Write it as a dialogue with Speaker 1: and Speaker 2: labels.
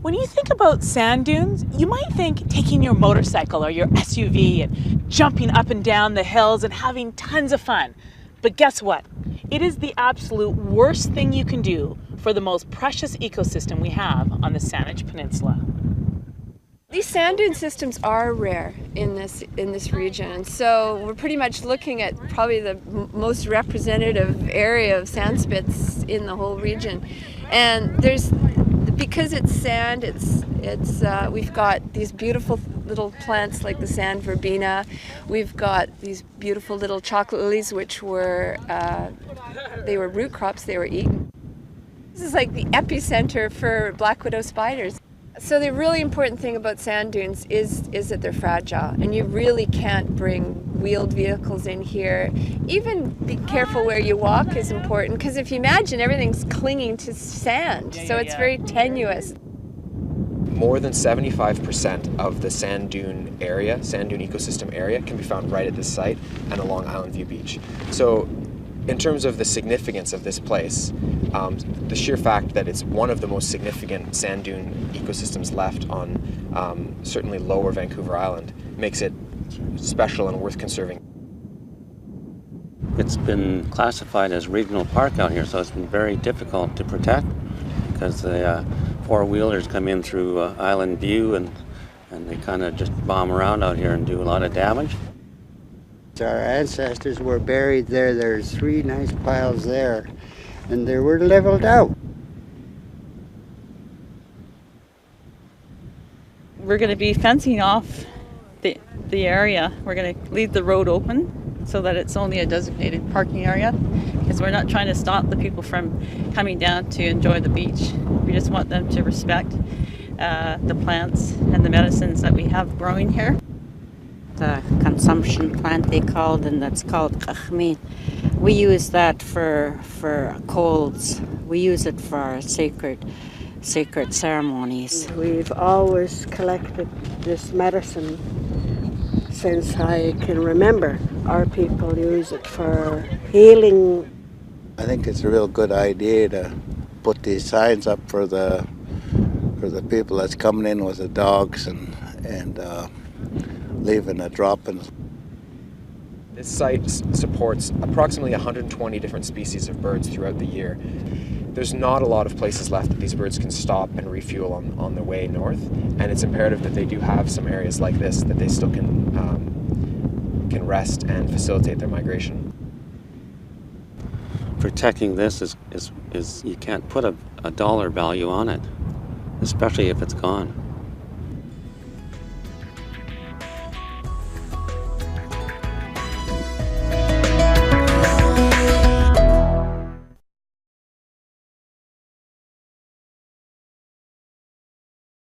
Speaker 1: When you think about sand dunes, you might think taking your motorcycle or your SUV and jumping up and down the hills and having tons of fun. But guess what? It is the absolute worst thing you can do for the most precious ecosystem we have on the Saanich Peninsula.
Speaker 2: These sand dune systems are rare in this region, and so we're pretty much looking at probably the most representative area of sand spits in the whole region. And because it's sand, we've got these beautiful little plants like the sand verbena. We've got these beautiful little chocolate lilies, which were they were root crops. They were eaten. This is like the epicenter for black widow spiders. So the really important thing about sand dunes is that they're fragile, and you really can't bring wheeled vehicles in here. Even be careful where you walk is important, because if you imagine, everything's clinging to sand, so it's very tenuous.
Speaker 3: More than 75% of the sand dune ecosystem area can be found right at this site and along Island View Beach. So in terms of the significance of this place, the sheer fact that it's one of the most significant sand dune ecosystems left on certainly lower Vancouver Island makes it special and worth conserving.
Speaker 4: It's been classified as regional park out here, so it's been very difficult to protect because the four-wheelers come in through Island View and they kind of just bomb around out here and do a lot of damage.
Speaker 5: Our ancestors were buried there. There's 3 nice piles there, and they were leveled out.
Speaker 6: We're going to be fencing off the area. We're going to leave the road open so that it's only a designated parking area, because we're not trying to stop the people from coming down to enjoy the beach. We just want them to respect the plants and the medicines that we have growing here.
Speaker 7: The consumption plant they called, and that's called kachmin. We use that for colds. We use it for our sacred ceremonies.
Speaker 8: We've always collected this medicine since I can remember. Our people use it for healing.
Speaker 5: I think it's a real good idea to put these signs up for the people that's coming in with the dogs and leaving a drop-in.
Speaker 3: This site supports approximately 120 different species of birds throughout the year. There's not a lot of places left that these birds can stop and refuel on their way north, and it's imperative that they do have some areas like this that they still can rest and facilitate their migration.
Speaker 4: Protecting this is you can't put a dollar value on it, especially if it's gone.